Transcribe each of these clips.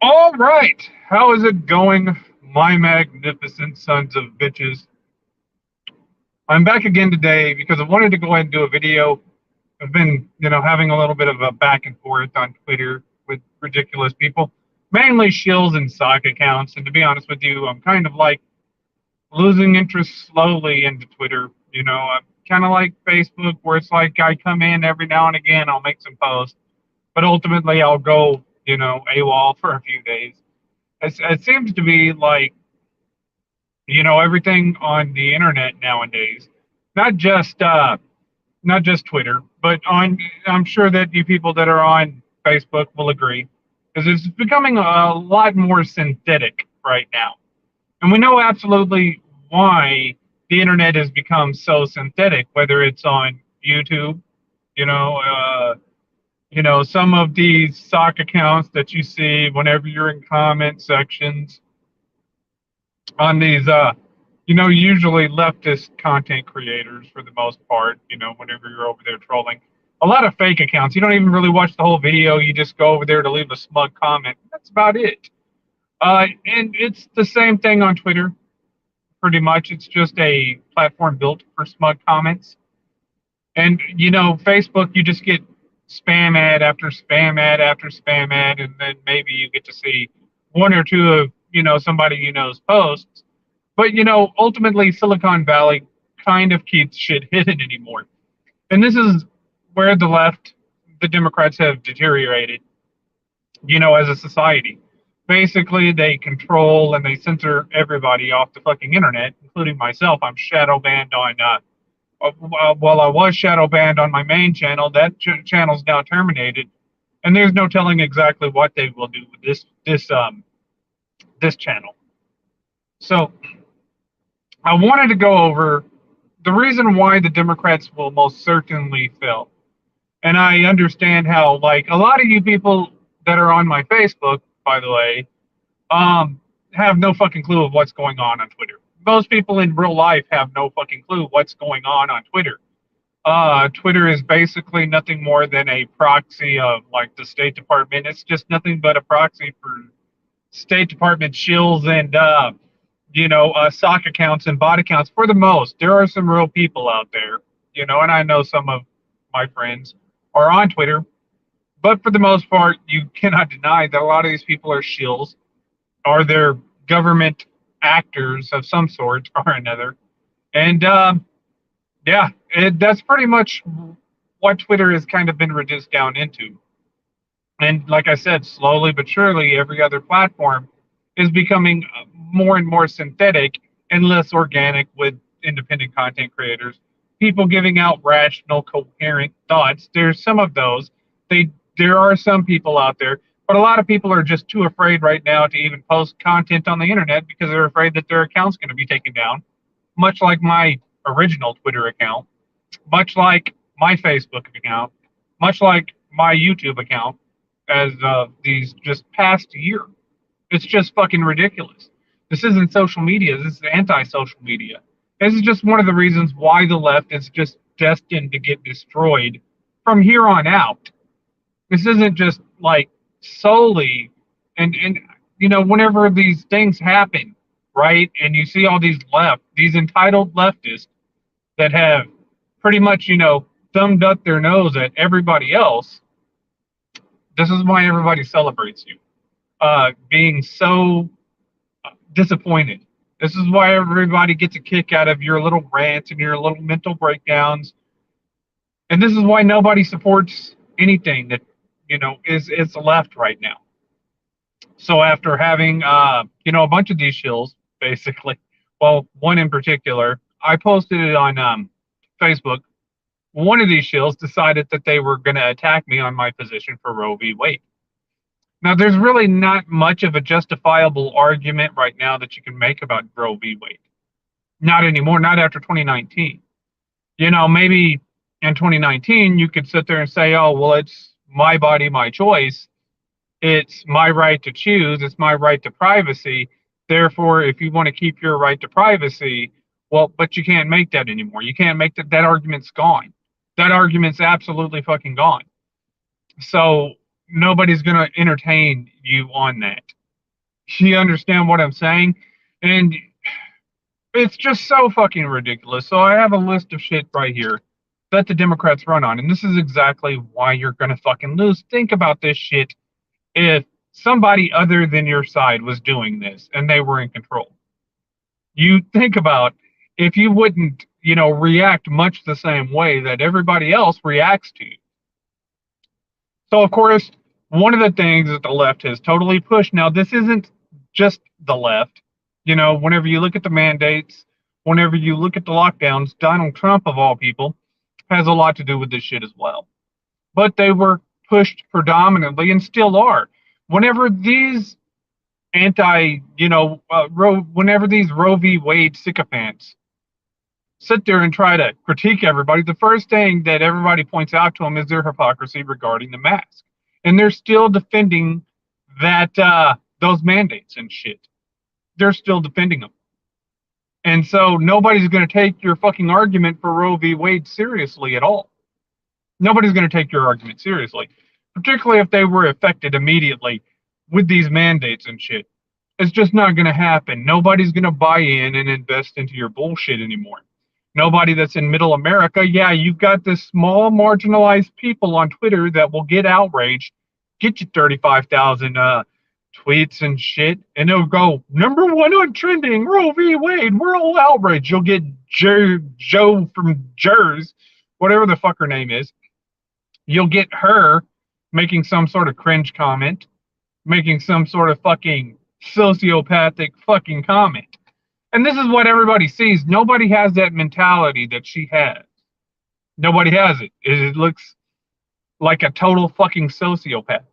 All right. How is it going, my magnificent sons of bitches? I'm back again today because I wanted to go ahead and do a video. I've been, having a little bit of a back and forth on Twitter with ridiculous people, mainly shills and sock accounts. And to be honest with you, I'm kind of like losing interest slowly into Twitter. I'm kind of like Facebook, where it's like I come in every now and again, I'll make some posts, but ultimately I'll go, AWOL for a few days. It seems to be like everything on the internet nowadays, not just not just Twitter, but on. I'm sure that you people that are on Facebook will agree, because it's becoming a lot more synthetic right now, and we know absolutely why the internet has become so synthetic. Whether it's on YouTube, you know, uh, some of these sock accounts that you see whenever you're in comment sections on these usually leftist content creators for the most part, whenever you're over there trolling. A lot of fake accounts. You don't even really watch the whole video. You just go over there to leave a smug comment. That's about it. And it's the same thing on Twitter, pretty much. It's just a platform built for smug comments. And, Facebook, you just get spam ad after spam ad after spam ad, and then maybe you get to see one or two of, somebody you know's posts. But ultimately, Silicon Valley kind of keeps shit hidden anymore, and this is where the left, the Democrats, have deteriorated. As a society, basically they control and they censor everybody off the fucking internet, including myself. I'm shadow banned on. Well, I was shadow banned on my main channel. That channel's now terminated, and there's no telling exactly what they will do with this channel. So I wanted to go over the reason why the Democrats will most certainly fail. And I understand how, like, a lot of you people that are on my Facebook, by the way, have no fucking clue of what's going on Twitter. Most people in real life have no fucking clue what's going on Twitter. Twitter is basically nothing more than a proxy of, like, the State Department. It's just nothing but a proxy for State Department shills and sock accounts and bot accounts for the most. There are some real people out there, and I know some of my friends are on Twitter, but for the most part, you cannot deny that a lot of these people are shills, or they're government actors of some sort or another. And yeah, that's pretty much what Twitter has kind of been reduced down into. And like I said, slowly but surely, every other platform is becoming more and more synthetic and less organic with independent content creators. People giving out rational, coherent thoughts. There's some of those. There are some people out there, but a lot of people are just too afraid right now to even post content on the internet because they're afraid that their account's going to be taken down. Much like my original Twitter account, much like my Facebook account, much like my YouTube account, as these just past year. It's just fucking ridiculous. This isn't social media. This is anti-social media. This is just one of the reasons why the left is just destined to get destroyed from here on out. This isn't just like solely, and whenever these things happen, right, and you see all these entitled leftists that have pretty much, thumbed up their nose at everybody else. This is why everybody celebrates you, being so disappointed. This is why everybody gets a kick out of your little rants and your little mental breakdowns. And this is why nobody supports anything that, is left right now. So after having, a bunch of these shills, basically, well, one in particular, I posted it on Facebook. One of these shills decided that they were going to attack me on my position for Roe v. Wade. Now, there's really not much of a justifiable argument right now that you can make about Roe v. Wade. Not anymore, not after 2019. Maybe in 2019, you could sit there and say, oh, well, it's my body, my choice. It's my right to choose. It's my right to privacy. Therefore, if you want to keep your right to privacy, well, but you can't make that anymore. You can't make that. That argument's gone. That argument's absolutely fucking gone. So nobody's going to entertain you on that. You understand what I'm saying? And it's just so fucking ridiculous. So I have a list of shit right here that the Democrats run on, and this is exactly why you're going to fucking lose. Think about this shit if somebody other than your side was doing this and they were in control. You think about if you wouldn't, react much the same way that everybody else reacts to you. So, of course, one of the things that the left has totally pushed, now, this isn't just the left. Whenever you look at the mandates, whenever you look at the lockdowns, Donald Trump, of all people, has a lot to do with this shit as well. But they were pushed predominantly and still are. Whenever these whenever these Roe v. Wade sycophants sit there and try to critique everybody, the first thing that everybody points out to them is their hypocrisy regarding the mask. And they're still defending that those mandates and shit. They're still defending them. And so nobody's going to take your fucking argument for Roe v. Wade seriously at all. Nobody's going to take your argument seriously, particularly if they were affected immediately with these mandates and shit. It's just not going to happen. Nobody's going to buy in and invest into your bullshit anymore. Nobody that's in middle America, yeah, you've got this small marginalized people on Twitter that will get outraged, get you 35,000 tweets and shit, and they'll go, #1 on trending, Roe v. Wade, we're all outraged. You'll get Joe from Jers, whatever the fuck her name is. You'll get her making some sort of cringe comment, making some sort of fucking sociopathic fucking comment. And this is what everybody sees. Nobody has that mentality that she has. Nobody has it. It looks like a total fucking sociopath.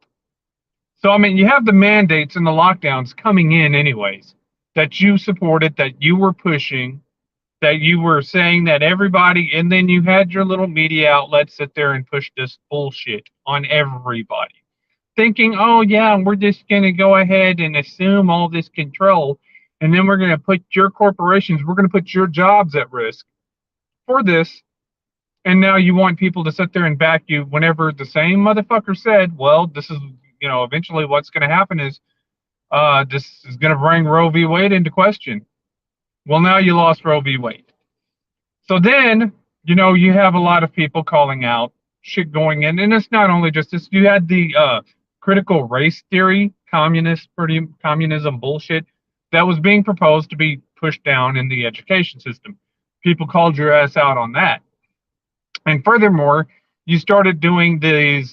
So, I mean, you have the mandates and the lockdowns coming in anyways, that you supported, that you were pushing, that you were saying that everybody, and then you had your little media outlets sit there and push this bullshit on everybody. Thinking, oh yeah, we're just going to go ahead and assume all this control, and then we're going to put your corporations, we're going to put your jobs at risk for this. And now you want people to sit there and back you whenever the same motherfucker said, well, this is, eventually what's going to happen is this is going to bring Roe v. Wade into question. Well, now you lost Roe v. Wade. So then, you have a lot of people calling out shit going in. And it's not only just this. You had the critical race theory, communism bullshit that was being proposed to be pushed down in the education system. People called your ass out on that. And furthermore, you started doing these,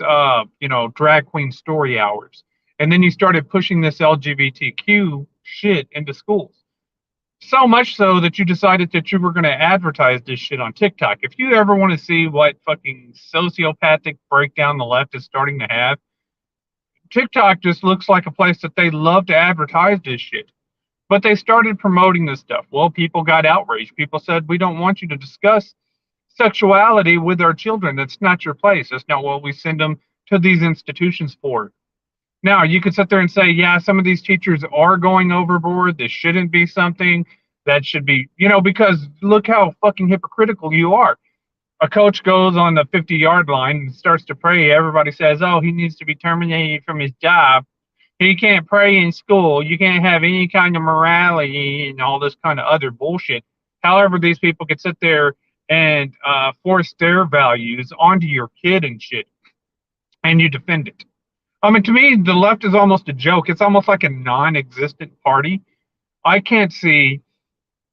drag queen story hours. And then you started pushing this LGBTQ shit into schools. So much so that you decided that you were going to advertise this shit on TikTok. If you ever want to see what fucking sociopathic breakdown the left is starting to have, TikTok just looks like a place that they love to advertise this shit. But they started promoting this stuff. Well, people got outraged. People said, we don't want you to discuss sexuality with our children. That's not your place. That's not what we send them to these institutions for. Now, you could sit there and say, yeah, some of these teachers are going overboard. This shouldn't be something that should be, because look how fucking hypocritical you are. A coach goes on the 50-yard line and starts to pray. Everybody says, oh, he needs to be terminated from his job. He can't pray in school. You can't have any kind of morality and all this kind of other bullshit. However, these people could sit there and force their values onto your kid and shit, and you defend it. I mean, to me, the left is almost a joke. It's almost like a non-existent party. I can't see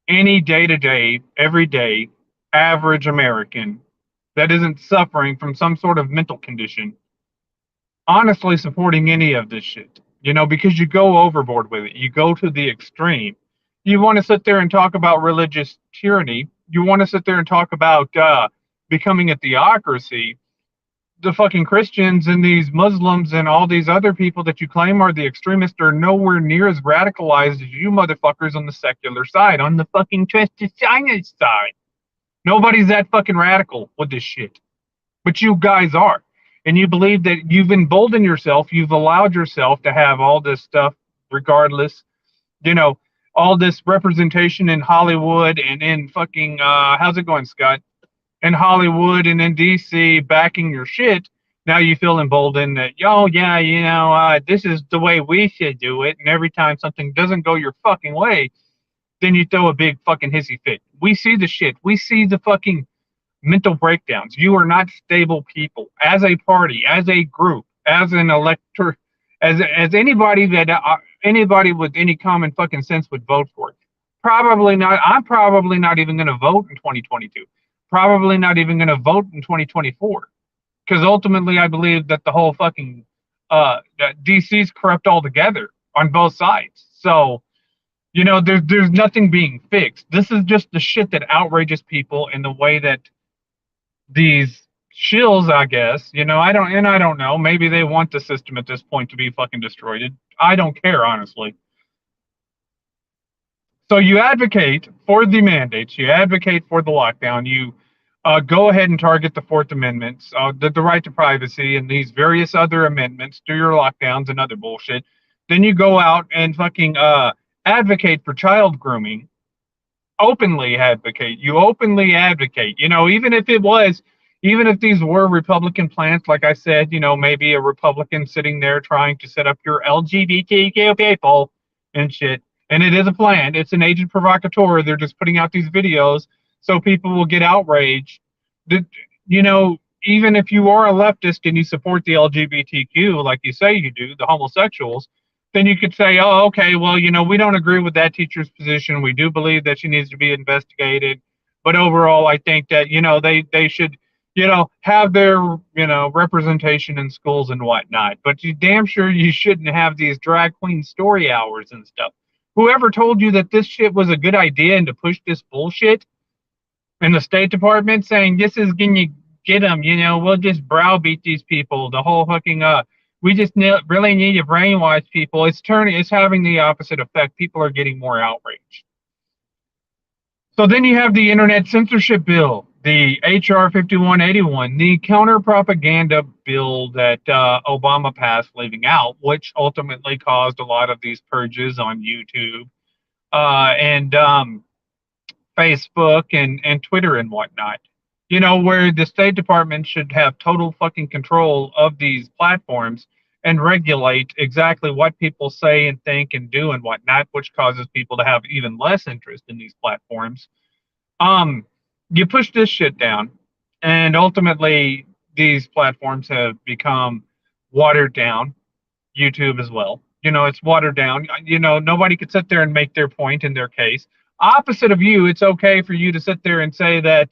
any day-to-day, everyday, average American that isn't suffering from some sort of mental condition honestly supporting any of this shit, because you go overboard with it. You go to the extreme. You want to sit there and talk about religious tyranny. You want to sit there and talk about becoming a theocracy. The fucking Christians and these Muslims and all these other people that you claim are the extremists are nowhere near as radicalized as you motherfuckers on the secular side, on the fucking twisted Zionist side. Nobody's that fucking radical with this shit. But you guys are. And you believe that you've emboldened yourself, you've allowed yourself to have all this stuff regardless, all this representation in Hollywood and in fucking, how's it going, Scott? In Hollywood and in DC backing your shit, Now you feel emboldened that, oh yeah, this is the way we should do it. And every time something doesn't go your fucking way, then you throw a big fucking hissy fit. We see the shit. We see the fucking mental breakdowns. You are not stable people as a party, as a group, as an elector, as anybody that anybody with any common fucking sense would vote for. Probably not. I'm probably not even going to vote in 2022. Probably not even going to vote in 2024 because ultimately I believe that the whole fucking that DC's corrupt altogether on both sides. So there's nothing being fixed. This is just the shit that outrages people in the way that these shills, I guess, I don't know. Maybe they want the system at this point to be fucking destroyed. I don't care, honestly. So you advocate for the mandates, you advocate for the lockdown, you go ahead and target the Fourth Amendment, the right to privacy, and these various other amendments, do your lockdowns and other bullshit. Then you go out and fucking advocate for child grooming, openly advocate. You openly advocate. Even if these were Republican plants, like I said, maybe a Republican sitting there trying to set up your LGBTQ people and shit. And it is a plant. It's an agent provocateur. They're just putting out these videos so people will get outraged. Even if you are a leftist and you support the LGBTQ, like you say you do, the homosexuals, then you could say, oh, okay, well, we don't agree with that teacher's position. We do believe that she needs to be investigated. But overall, I think that, they should, have their, representation in schools and whatnot. But you damn sure you shouldn't have these drag queen story hours and stuff. Whoever told you that this shit was a good idea and to push this bullshit in the State Department saying this is going to get them, we'll just browbeat these people, the whole hooking up. We just really need to brainwash people. It's having the opposite effect. People are getting more outraged. So then you have the Internet Censorship Bill, the HR 5181, the counter propaganda bill that Obama passed leaving out, which ultimately caused a lot of these purges on YouTube and Facebook and Twitter and whatnot. Where the State Department should have total fucking control of these platforms and regulate exactly what people say and think and do and whatnot, which causes people to have even less interest in these platforms. You push this shit down, and ultimately these platforms have become watered down. YouTube as well. It's watered down. Nobody could sit there and make their point in their case. Opposite of you, it's okay for you to sit there and say that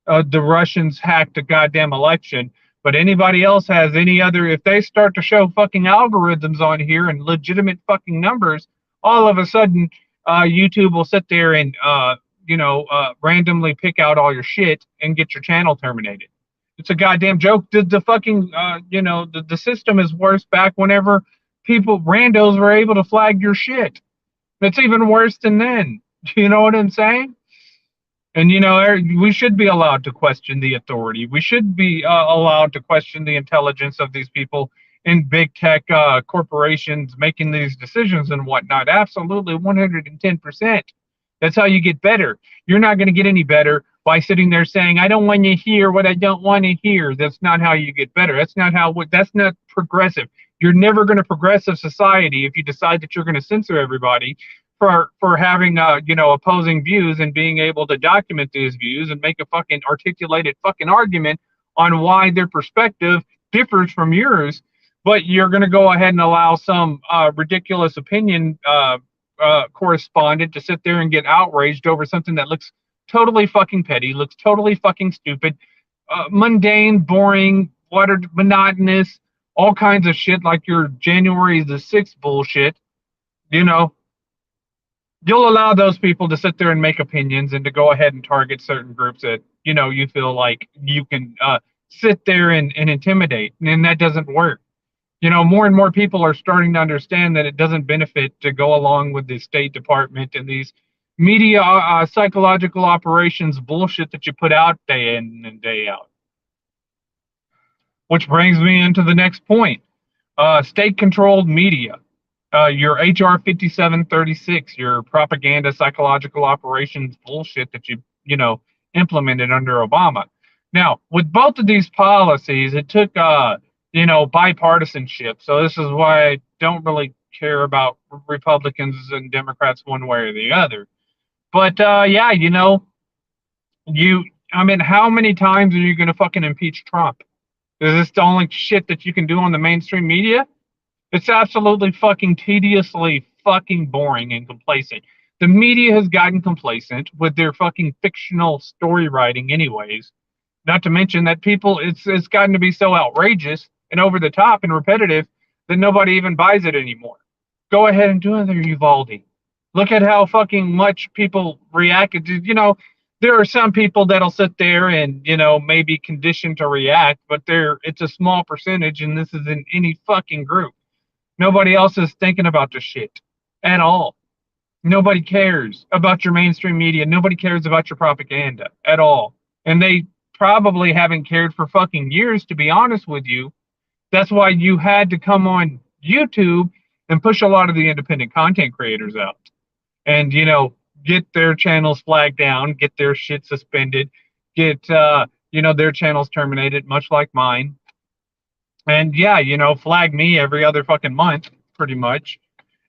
the Russians hacked a goddamn election, but anybody else has any other, if they start to show fucking algorithms on here and legitimate fucking numbers, all of a sudden YouTube will sit there and randomly pick out all your shit and get your channel terminated. It's a goddamn joke. The fucking the system is worse back whenever randos were able to flag your shit. It's even worse than then. Do you know what I'm saying? And we should be allowed to question the authority. We should be allowed to question the intelligence of these people in big tech corporations making these decisions and whatnot. Absolutely, 110%. That's how you get better. You're not going to get any better by sitting there saying, I don't want to hear what I don't want to hear. That's not how you get better. That's not progressive. You're never going to progress a society if you decide that you're going to censor everybody for having opposing views and being able to document these views and make a fucking articulated fucking argument on why their perspective differs from yours. But you're going to go ahead and allow some ridiculous opinion correspondent to sit there and get outraged over something that looks totally fucking petty, looks totally fucking stupid, mundane, boring, watered, monotonous, all kinds of shit like your January the 6th bullshit. You'll allow those people to sit there and make opinions and to go ahead and target certain groups that you feel like you can sit there and intimidate, and that doesn't work. More and more people are starting to understand that it doesn't benefit to go along with the State Department and these media psychological operations bullshit that you put out day in and day out. Which brings me into the next point. State-controlled media. Your HR 5736, your propaganda psychological operations bullshit that you implemented under Obama. Now, with both of these policies, it took bipartisanship. So this is why I don't really care about Republicans and Democrats one way or the other. But yeah, you. I mean, how many times are you going to fucking impeach Trump? Is this the only shit that you can do on the mainstream media? It's absolutely fucking tediously fucking boring and complacent. The media has gotten complacent with their fucking fictional story writing, anyways. Not to mention that it's gotten to be so outrageous and over the top and repetitive that nobody even buys it anymore. Go ahead and do another Uvalde. Look at how fucking much people reacted. There are some people that'll sit there and maybe conditioned to react, but it's a small percentage, and this is in any fucking group. Nobody else is thinking about the shit at all. Nobody cares about your mainstream media. Nobody cares about your propaganda at all. And they probably haven't cared for fucking years, to be honest with you. That's why you had to come on YouTube and push a lot of the independent content creators out and, get their channels flagged down, get their shit suspended, get, their channels terminated, much like mine. And yeah, flag me every other fucking month, pretty much.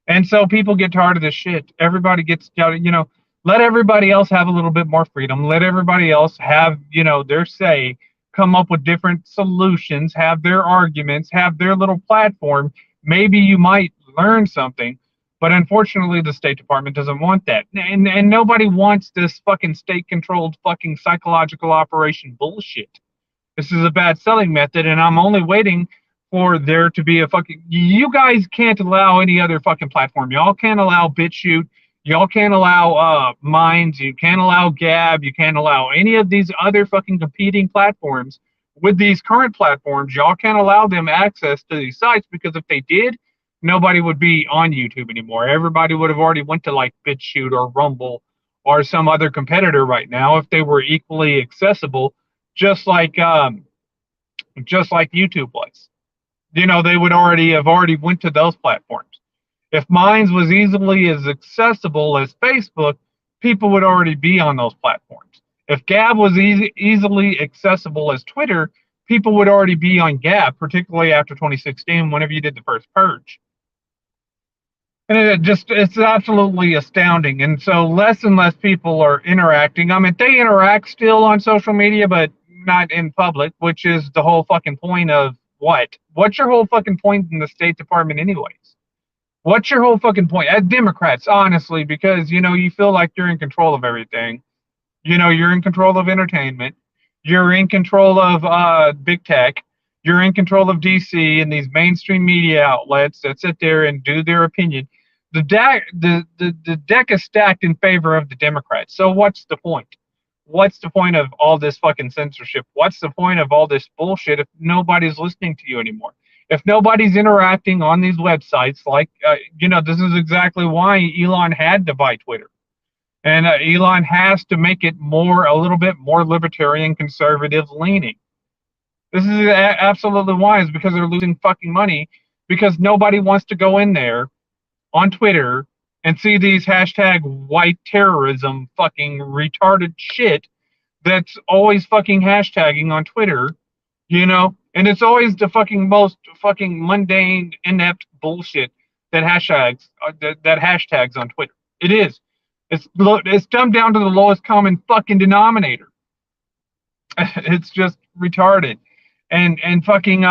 And so people get tired of this shit. Everybody gets, let everybody else have a little bit more freedom. Let everybody else have, their say, come up with different solutions, have their arguments, have their little platform. Maybe you might learn something. But unfortunately, the State Department doesn't want that. And nobody wants this fucking state controlled fucking psychological operation bullshit. This is a bad selling method, and I'm only waiting for there to be a fucking. You guys can't allow any other fucking platform. Y'all can't allow BitChute. Y'all can't allow Minds. You can't allow Gab. You can't allow any of these other fucking competing platforms with these current platforms. Y'all can't allow them access to these sites because if they did, nobody would be on YouTube anymore. Everybody would have already went to like BitChute or Rumble or some other competitor right now if they were equally accessible, just like YouTube was. They would already went to those platforms. If Minds was easily as accessible as Facebook, people would already be on those platforms. If Gab was easily accessible as Twitter, people would already be on Gab, particularly after 2016, whenever you did the first purge. And it's absolutely astounding. And so less and less people are interacting. I mean, they interact still on social media, but not in public, which is the whole fucking point of what? What's your whole fucking point in the State Department anyways? What's your whole fucking point? As Democrats, honestly, because, you feel like you're in control of everything. You're in control of entertainment. You're in control of big tech. You're in control of DC and these mainstream media outlets that sit there and do their opinion. The deck is stacked in favor of the Democrats. So what's the point? What's the point of all this fucking censorship? What's the point of all this bullshit if nobody's listening to you anymore? If nobody's interacting on these websites, this is exactly why Elon had to buy Twitter. And Elon has to make it a little bit more libertarian, conservative leaning. This is absolutely why, is because they're losing fucking money because nobody wants to go in there on Twitter and see these hashtag white terrorism fucking retarded shit that's always fucking hashtagging on Twitter, and it's always the fucking most fucking mundane, inept bullshit that hashtags on Twitter. It is. It's dumbed down to the lowest common fucking denominator. It's just retarded, and fucking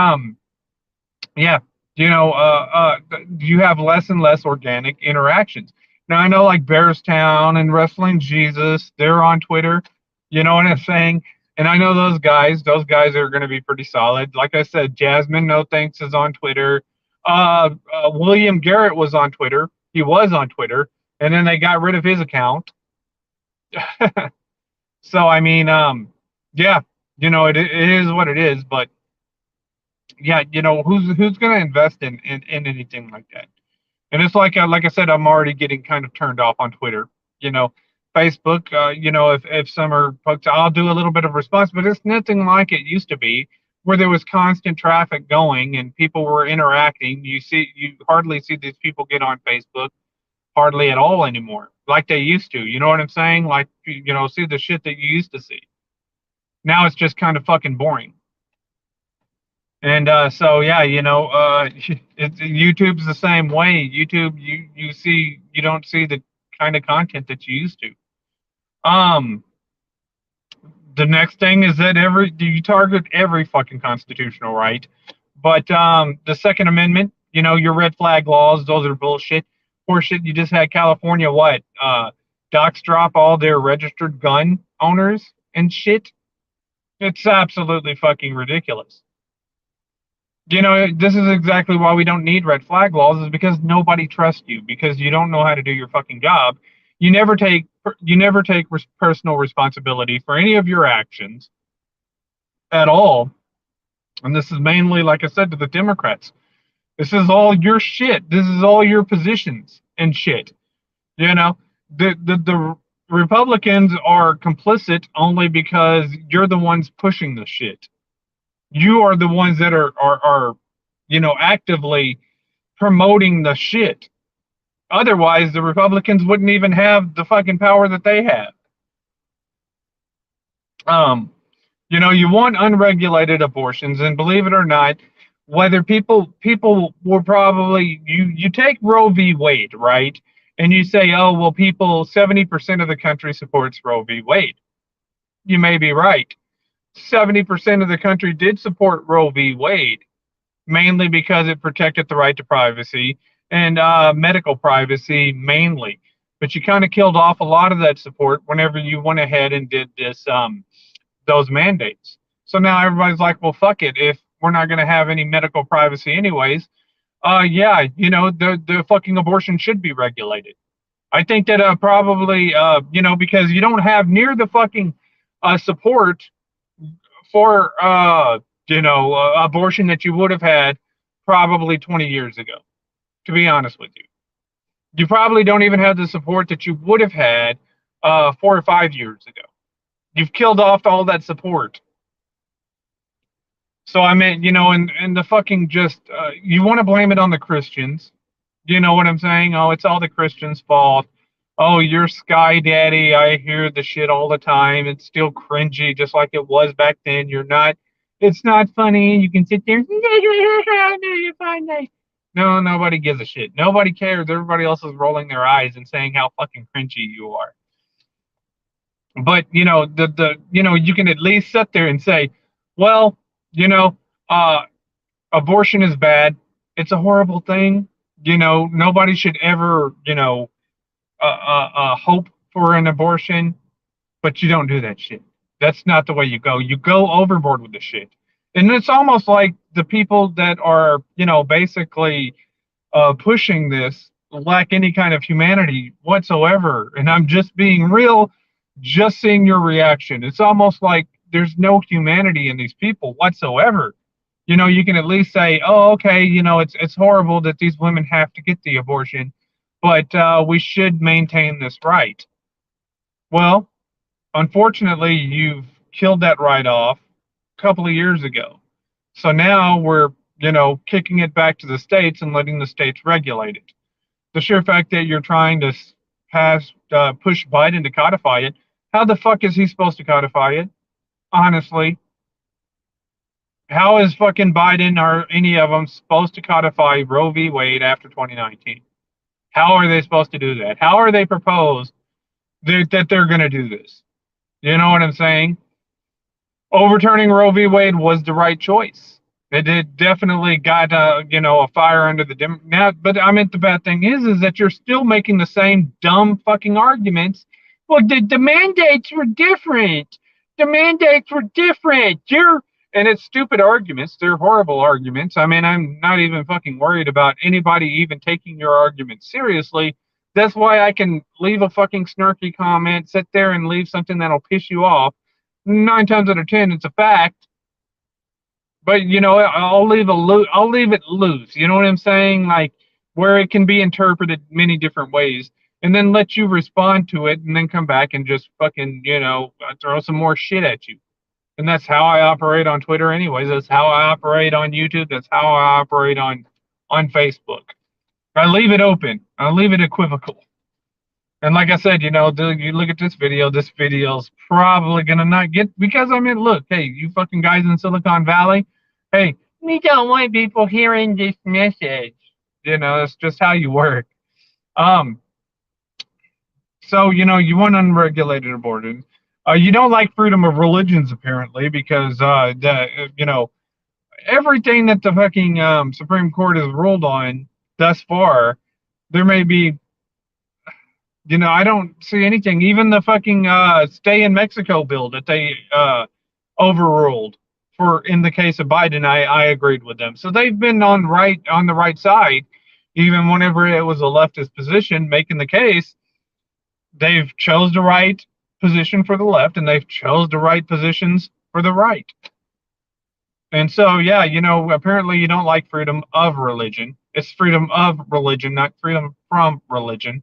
yeah. You have less and less organic interactions. Now, I know like Bearstown and Wrestling Jesus, they're on Twitter. You know what I'm saying? And I know those guys are going to be pretty solid. Like I said, Jasmine No Thanks is on Twitter. William Garrett was on Twitter. He was on Twitter. And then they got rid of his account. So, I mean, yeah, it is what it is. But yeah, who's going to invest in anything like that? And it's like I said, I'm already getting kind of turned off on Twitter. Facebook, if some are folks, I'll do a little bit of response, but it's nothing like it used to be, where there was constant traffic going and people were interacting. You hardly see these people get on Facebook, hardly at all anymore, like they used to. You know what I'm saying? Like, see the shit that you used to see. Now it's just kind of fucking boring. And so yeah, YouTube's the same way. YouTube, you don't see the kind of content that you used to. Um, the next thing is that you target every fucking constitutional right, but the Second Amendment, your red flag laws, those are bullshit. Horseshit. You just had California what docs drop all their registered gun owners and shit. It's absolutely fucking ridiculous. This is exactly why we don't need red flag laws, is because nobody trusts you, because you don't know how to do your fucking job. You never take personal responsibility for any of your actions at all. And this is mainly, like I said, to the Democrats. This is all your shit. This is all your positions and shit. You know, the Republicans are complicit only because you're the ones pushing the shit. You are the ones that are actively promoting the shit. Otherwise, the Republicans wouldn't even have the fucking power that they have. Um, you want unregulated abortions, and believe it or not, whether people will probably you take Roe v. Wade, right? And you say, oh well, 70% of the country supports Roe v. Wade. You may be right. 70% of the country did support Roe v. Wade, mainly because it protected the right to privacy and medical privacy mainly. But you kind of killed off a lot of that support whenever you went ahead and did those mandates. So now everybody's like, well, fuck it. If we're not going to have any medical privacy anyways, yeah, the fucking abortion should be regulated. I think that probably, because you don't have near the fucking support for abortion that you would have had probably 20 years ago, to be honest with you. You probably don't even have the support that you would have had 4 or 5 years ago. You've killed off all that support. So I mean, and the fucking just you want to blame it on the Christians. You know what I'm saying? Oh, it's all the Christians' fault. Oh, you're Sky Daddy. I hear the shit all the time. It's still cringy, just like it was back then. You're not. It's not funny. You can sit there. You're funny. No, nobody gives a shit. Nobody cares. Everybody else is rolling their eyes and saying how fucking cringy you are. But you can at least sit there and say, well, you know, uh, abortion is bad. It's a horrible thing. Nobody should ever, hope for an abortion, but you don't do that shit. That's not the way you go. You go overboard with the shit. And it's almost like the people that are, basically pushing this lack any kind of humanity whatsoever. And I'm just being real, just seeing your reaction. It's almost like there's no humanity in these people whatsoever. You can at least say, oh, okay, it's horrible that these women have to get the abortion, but we should maintain this right. Well, unfortunately, you've killed that right off a couple of years ago. So now we're, kicking it back to the states and letting the states regulate it. The sheer fact that you're trying to push Biden to codify it, how the fuck is he supposed to codify it? Honestly, how is fucking Biden or any of them supposed to codify Roe v. Wade after 2019? How are they supposed to do that? How are they proposed that they're going to do this? You know what I'm saying? Overturning Roe v. Wade was the right choice. It definitely got a fire under the now. But I mean, the bad thing is that you're still making the same dumb fucking arguments. Well, the mandates were different. The mandates were different. And it's stupid arguments. They're horrible arguments. I mean, I'm not even fucking worried about anybody even taking your argument seriously. That's why I can leave a fucking snarky comment, sit there and leave something that'll piss you off. 9 times out of 10, it's a fact. But I'll leave it loose. You know what I'm saying? Like where it can be interpreted many different ways, and then let you respond to it, and then come back and just fucking throw some more shit at you. And that's how I operate on Twitter, anyways. That's how I operate on YouTube. That's how I operate on Facebook. I leave it open. I leave it equivocal. And like I said, you look at this video. This video's probably gonna not get, because I mean, look, hey, you fucking guys in Silicon Valley, hey, we don't want people hearing this message. That's just how you work. Um, so you want unregulated abortion. You don't like freedom of religions apparently because everything that the fucking Supreme Court has ruled on thus far, there may be, I don't see anything. Even the fucking stay in Mexico bill that they overruled for in the case of Biden, I agreed with them. So they've been on the right side, even whenever it was a leftist position making the case. They've chose the right position for the left, and they've chose the right positions for the right. And so, yeah, apparently you don't like freedom of religion. It's freedom of religion, not freedom from religion.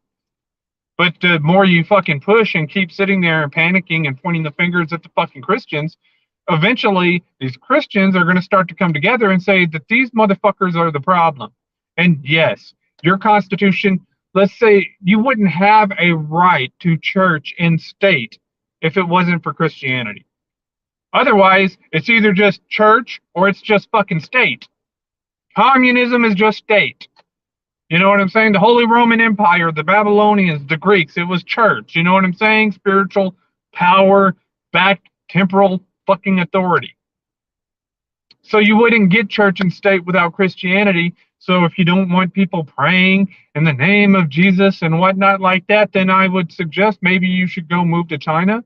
But the more you fucking push and keep sitting there and panicking and pointing the fingers at the fucking Christians, eventually these Christians are going to start to come together and say that these motherfuckers are the problem. And yes, your Constitution, let's say you wouldn't have a right to church and state if it wasn't for Christianity. Otherwise, it's either just church or it's just fucking state. Communism is just state. You know what I'm saying? The Holy Roman Empire, the Babylonians, the Greeks, it was church. You know what I'm saying? Spiritual power, backed temporal fucking authority. So you wouldn't get church and state without Christianity. So if you don't want people praying in the name of Jesus and whatnot like that, then I would suggest maybe you should go move to China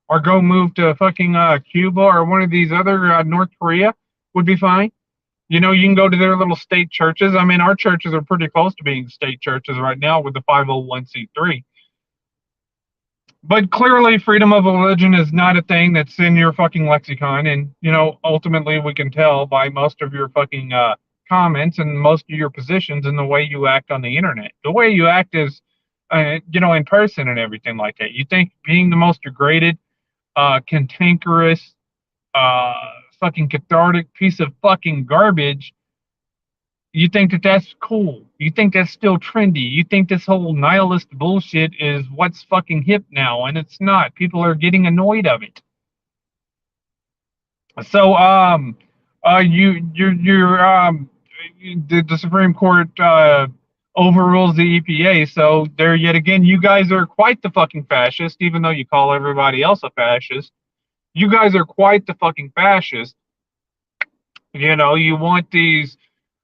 or go move to fucking Cuba or one of these other North Korea would be fine. You can go to their little state churches. I mean, our churches are pretty close to being state churches right now with the 501c3. But clearly, freedom of religion is not a thing that's in your fucking lexicon. And, ultimately we can tell by most of your fucking comments and most of your positions and the way you act on the internet. The way you act is, in person and everything like that. You think being the most degraded, cantankerous, fucking cathartic piece of fucking garbage, you think that that's cool. You think that's still trendy. You think this whole nihilist bullshit is what's fucking hip now, and it's not. People are getting annoyed of it. So, the Supreme Court overrules the EPA. So there, yet again, you guys are quite the fucking fascist, even though you call everybody else a fascist. You guys are quite the fucking fascist. You want these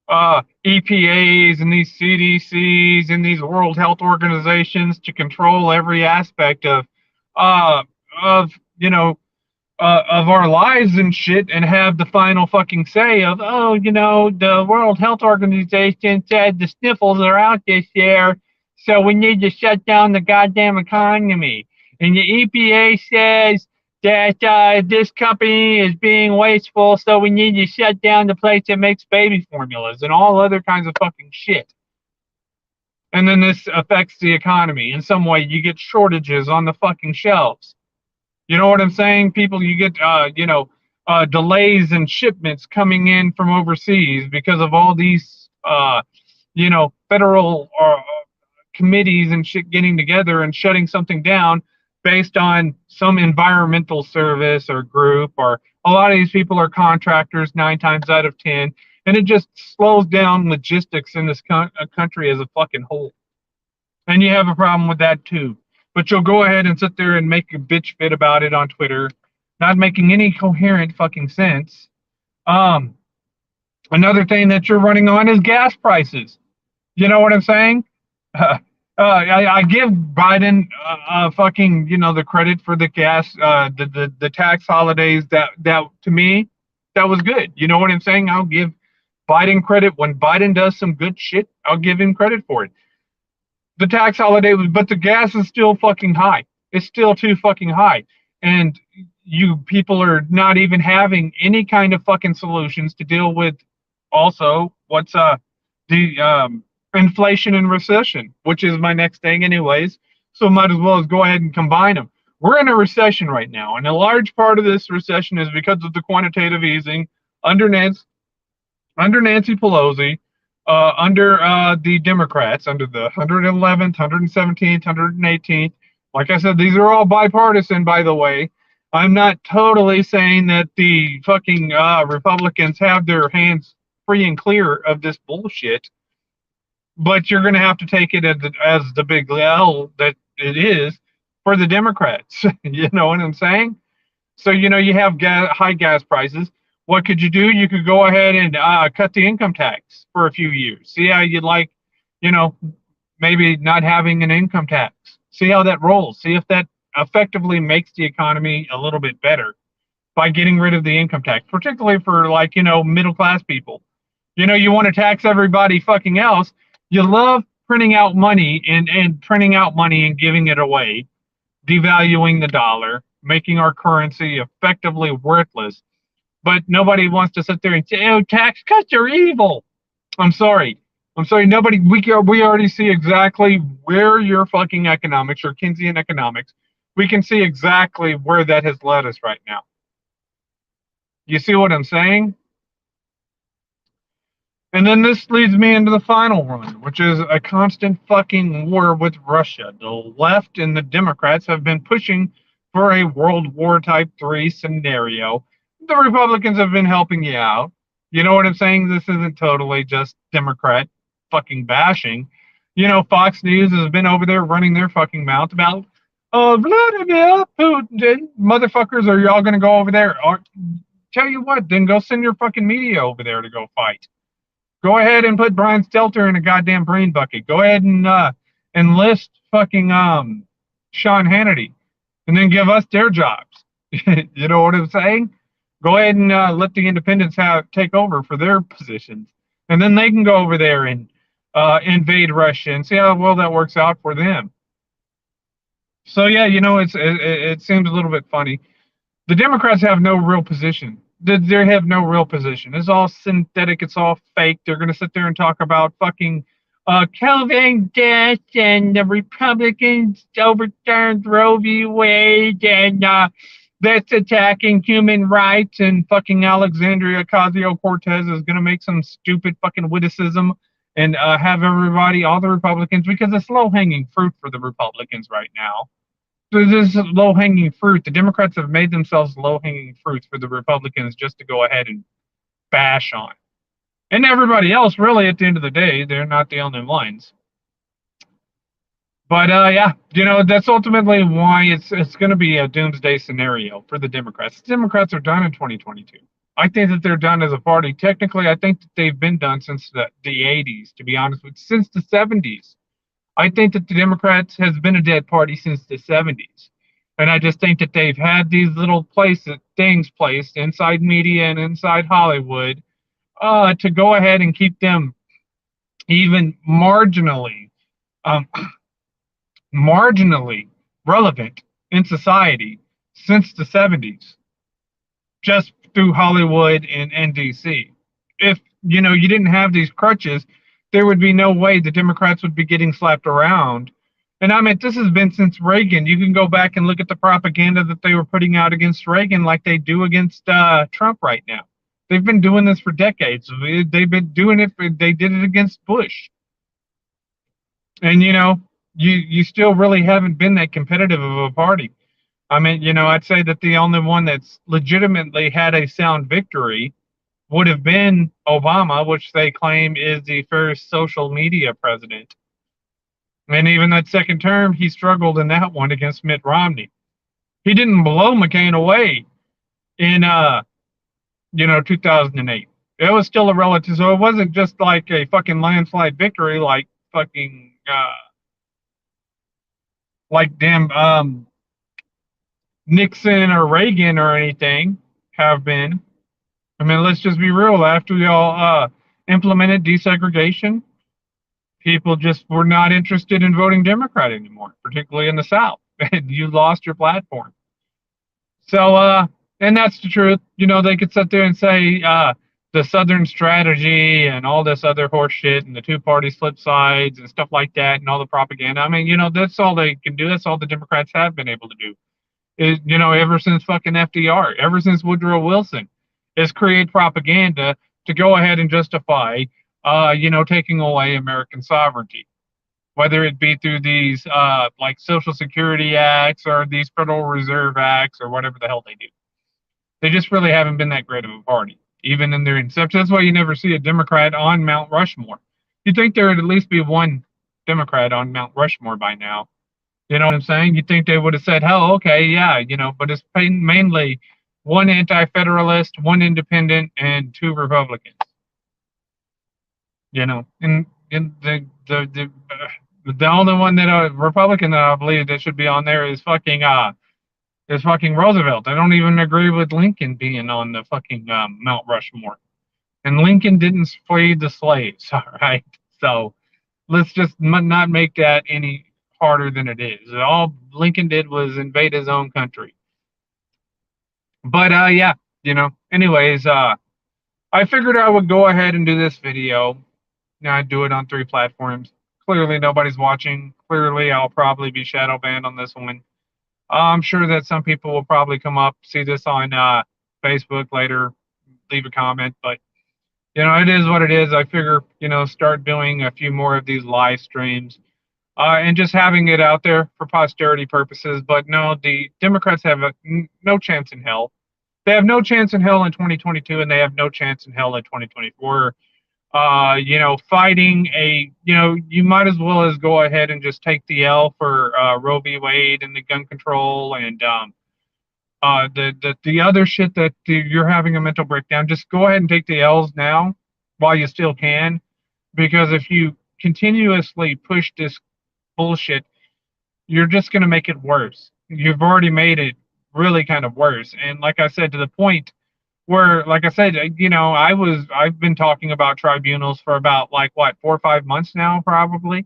EPAs and these CDCs and these World Health Organizations to control every aspect of our lives and shit, and have the final fucking say of, the World Health Organization said the sniffles are out this year, so we need to shut down the goddamn economy. And the EPA says that this company is being wasteful, so we need to shut down the place that makes baby formulas and all other kinds of fucking shit. And then this affects the economy in some way. You get shortages on the fucking shelves. You know what I'm saying? People, you get, delays in shipments coming in from overseas because of all these, federal committees and shit getting together and shutting something down based on some environmental service or group, or a lot of these people are contractors 9 times out of 10, and it just slows down logistics in this country as a fucking whole. And you have a problem with that too. But you'll go ahead and sit there and make a bitch fit about it on Twitter, not making any coherent fucking sense. Another thing that you're running on is gas prices. You know what I'm saying? I give Biden fucking the credit for the gas, the tax holidays. That to me, that was good. You know what I'm saying? I'll give Biden credit when Biden does some good shit. I'll give him credit for it. The tax holiday was, but the gas is still fucking high. It's still too fucking high, and you people are not even having any kind of fucking solutions to deal with. Also, what's the inflation and recession, which is my next thing anyways, so might as well go ahead and combine them. We're in a recession right now, and a large part of this recession is because of the quantitative easing under Nancy Pelosi, under the Democrats, under the 111th, 117th, 118th. Like I said, these are all bipartisan, by the way. I'm not totally saying that the fucking Republicans have their hands free and clear of this bullshit, but you're going to have to take it as the big L that it is for the Democrats. You know what I'm saying? So, you have high gas prices. What could you do? You could go ahead and cut the income tax for a few years. See how you'd like, you know, maybe not having an income tax. See how that rolls. See if that effectively makes the economy a little bit better by getting rid of the income tax, particularly for like, middle class people. You want to tax everybody fucking else. You love printing out money and printing out money and giving it away, devaluing the dollar, making our currency effectively worthless. But nobody wants to sit there and say, "Oh, tax cuts are evil." I'm sorry. I'm sorry. Nobody. We already see exactly where your fucking economics, your Keynesian economics, we can see exactly where that has led us right now. You see what I'm saying? And then this leads me into the final one, which is a constant fucking war with Russia. The left and the Democrats have been pushing for a World War Type 3 scenario. The Republicans have been helping you out. You know what I'm saying? This isn't totally just Democrat fucking bashing. Fox News has been over there running their fucking mouth about, Vladimir Putin. Motherfuckers, are y'all going to go over there? Tell you what, then go send your fucking media over there to go fight. Go ahead and put Brian Stelter in a goddamn brain bucket. Go ahead and enlist fucking Sean Hannity, and then give us their jobs. You know what I'm saying? Go ahead and let the independents take over for their positions, and then they can go over there and invade Russia and see how well that works out for them. So yeah, it seems a little bit funny. The Democrats have no real position. They have no real position. It's all synthetic. It's all fake. They're going to sit there and talk about fucking Kelvin death and the Republicans overturned Roe v. Wade and that's attacking human rights, and fucking Alexandria Ocasio-Cortez is going to make some stupid fucking witticism and have everybody, all the Republicans, because it's low-hanging fruit for the Republicans right now. This is low-hanging fruit. The Democrats have made themselves low-hanging fruits for the Republicans just to go ahead and bash on. And everybody else, really, at the end of the day, they're not the only ones. But yeah, that's ultimately why it's going to be a doomsday scenario for the Democrats. The Democrats are done in 2022. I think that they're done as a party. Technically, I think that they've been done since the 80s, to be honest with you, since the 70s. I think that the Democrats has been a dead party since the 70s. And I just think that they've had these little things placed inside media and inside Hollywood to go ahead and keep them even marginally relevant in society since the 70s, just through Hollywood and DC. If, you didn't have these crutches, there would be no way the Democrats would be getting slapped around. And I mean, this has been since Reagan. You can go back and look at the propaganda that they were putting out against Reagan like they do against Trump right now. They've been doing this for decades. They've been doing it. They did it against Bush. And, you still really haven't been that competitive of a party. I mean, I'd say that the only one that's legitimately had a sound victory would have been Obama, which they claim is the first social media president. And even that second term, he struggled in that one against Mitt Romney. He didn't blow McCain away in 2008. It was still a relative, so it wasn't just like a fucking landslide victory like fucking like damn Nixon or Reagan or anything have been. I mean, let's just be real. After y'all implemented desegregation, people just were not interested in voting Democrat anymore, particularly in the South. And you lost your platform. So, and that's the truth. They could sit there and say the Southern strategy and all this other horse shit and the two parties flip sides and stuff like that and all the propaganda. I mean, that's all they can do. That's all the Democrats have been able to do. Ever since fucking FDR, ever since Woodrow Wilson, is create propaganda to go ahead and justify, taking away American sovereignty, whether it be through these like Social Security Acts or these Federal Reserve Acts or whatever the hell they do. They just really haven't been that great of a party, even in their inception. That's why you never see a Democrat on Mount Rushmore. You'd think there would at least be one Democrat on Mount Rushmore by now. You know what I'm saying? You'd think they would have said, "Hell, okay, yeah," but it's mainly one anti-federalist, one independent, and two Republicans. And the only one that Republican that I believe that should be on there is fucking Roosevelt. I don't even agree with Lincoln being on the fucking Mount Rushmore. And Lincoln didn't free the slaves, all right? So let's just not make that any harder than it is. All Lincoln did was invade his own country. But yeah, anyways, I figured I would go ahead and do this video. Now I do it on 3 platforms. Clearly nobody's watching. Clearly I'll probably be shadow banned on this one. I'm sure that some people will probably come up, see this on Facebook later, leave a comment, but it is what it is. I figure, start doing a few more of these live streams and just having it out there for posterity purposes. But no, the Democrats have no chance in hell. They have no chance in hell in 2022, and they have no chance in hell in 2024. Fighting you might as well as go ahead and just take the L for Roe v. Wade and the gun control and the other shit that you're having a mental breakdown. Just go ahead and take the L's now while you still can, because if you continuously push this bullshit, you're just going to make it worse. You've already made it really kind of worse. And like I said, to the point where, like I said, I've been talking about tribunals for about 4 or 5 months now, probably,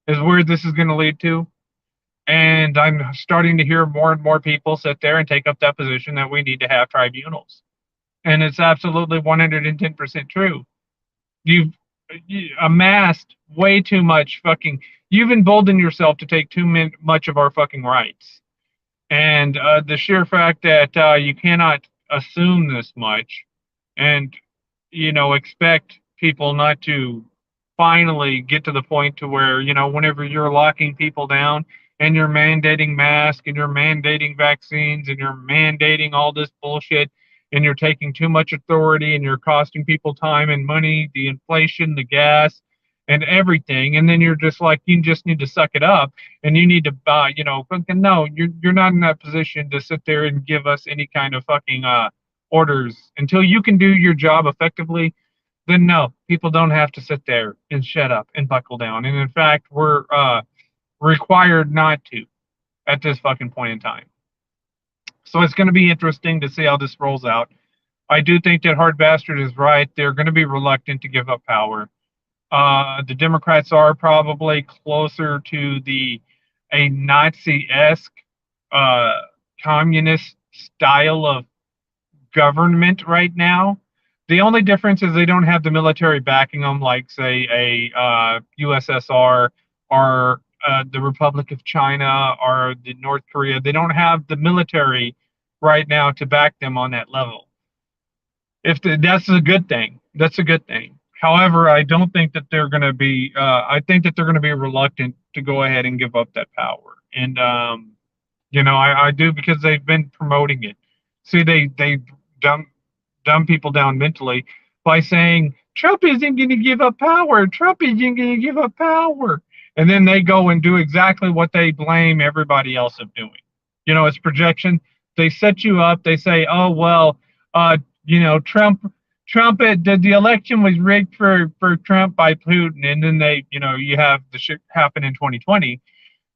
is where this is going to lead to. And I'm starting to hear more and more people sit there and take up that position that we need to have tribunals. And it's absolutely 110% true. You've amassed way too much you've emboldened yourself to take too much of our fucking rights. And the sheer fact that you cannot assume this much and, expect people not to finally get to the point to where, whenever you're locking people down and you're mandating masks and you're mandating vaccines and you're mandating all this bullshit and you're taking too much authority and you're costing people time and money, the inflation, the gas, and everything, and then you're just you just need to suck it up and you need to no, you're not in that position to sit there and give us any kind of fucking orders until you can do your job effectively. Then no, people don't have to sit there and shut up and buckle down. And in fact, we're required not to at this fucking point in time. So it's going to be interesting to see how this rolls out. I do think that Hard Bastard is right. They're going to be reluctant to give up power. The Democrats are probably closer to a Nazi-esque communist style of government right now. The only difference is they don't have the military backing them, like, say, a USSR or the Republic of China or the North Korea. They don't have the military right now to back them on that level. That's a good thing. That's a good thing. However, I don't think that they're going to be. I think that they're going to be reluctant to go ahead and give up that power. And I do, because they've been promoting it. See, they dumb people down mentally by saying Trump isn't going to give up power. Trump isn't going to give up power. And then they go and do exactly what they blame everybody else of doing. It's projection. They set you up. They say, oh, well, Trump, the election was rigged for Trump by Putin. And then you have the shit happen in 2020.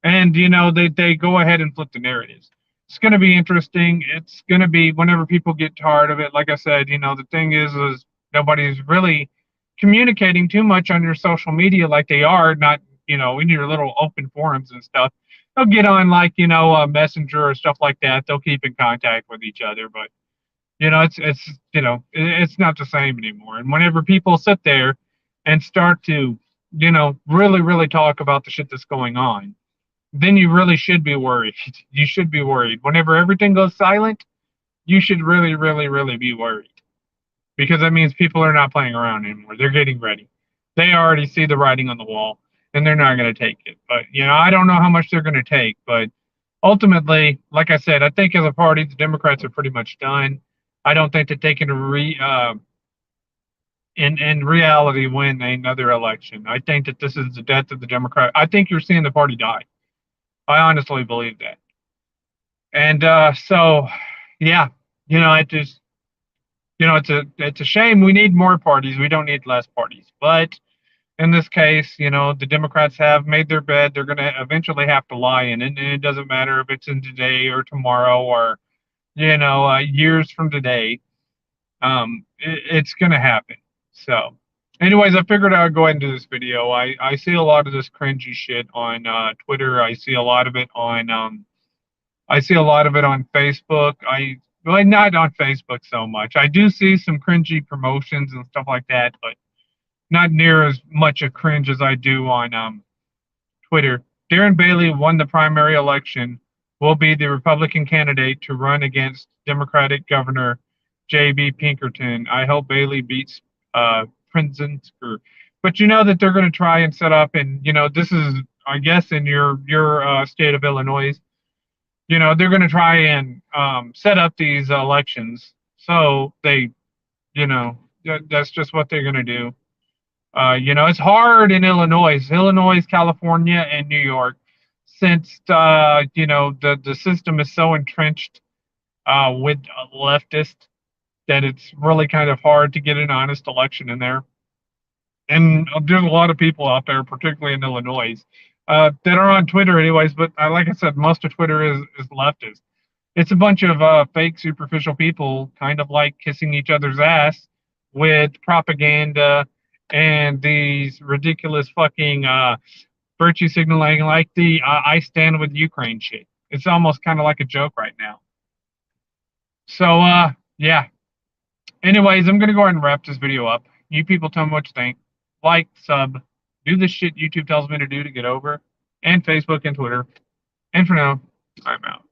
And, they go ahead and flip the narratives. It's going to be interesting. It's going to be, whenever people get tired of it, like I said, the thing is nobody's really communicating too much on your social media like they are, not, in your little open forums and stuff. They'll get on Messenger or stuff like that. They'll keep in contact with each other, but it's not the same anymore. And whenever people sit there and start to, really, really talk about the shit that's going on, then you really should be worried. You should be worried. Whenever everything goes silent, you should really, really, really be worried. Because that means people are not playing around anymore. They're getting ready. They already see the writing on the wall, and they're not going to take it. But, I don't know how much they're going to take. But ultimately, like I said, I think as a party, the Democrats are pretty much done. I don't think that they can in reality win another election. I think that this is the death of the Democrat. I think you're seeing the party die. I honestly believe that. And so, yeah, it just, it's a shame. We need more parties. We don't need less parties. But in this case, the Democrats have made their bed. They're going to eventually have to lie in it, and it doesn't matter if it's in today or tomorrow or years from today. It's going to happen. So, anyways, I figured I would go ahead and do this video. I see a lot of this cringy shit on Twitter. I see a lot of it on Facebook. Well, not on Facebook so much. I do see some cringy promotions and stuff like that, but not near as much a cringe as I do on Twitter. Darren Bailey won the primary election, will be the Republican candidate to run against Democratic Governor J.B. Pinkerton. I hope Bailey beats Pritzker. But you know that they're going to try and set up, and this is, I guess, in your state of Illinois. They're going to try and set up these elections so they, that's just what they're going to do. It's hard in Illinois, California, and New York, since the system is so entrenched with leftists that it's really kind of hard to get an honest election in there. And there's a lot of people out there, particularly in Illinois, that are on Twitter, anyways. But like I said, most of Twitter is leftist. It's a bunch of fake, superficial people, kind of like kissing each other's ass with propaganda and these ridiculous fucking virtue signaling, like the I stand with Ukraine shit. It's almost kind of like a joke right now. So, yeah. Anyways, I'm going to go ahead and wrap this video up. You people tell me what you think. Like, sub, do the shit YouTube tells me to do to get over, and Facebook and Twitter. And for now, I'm out.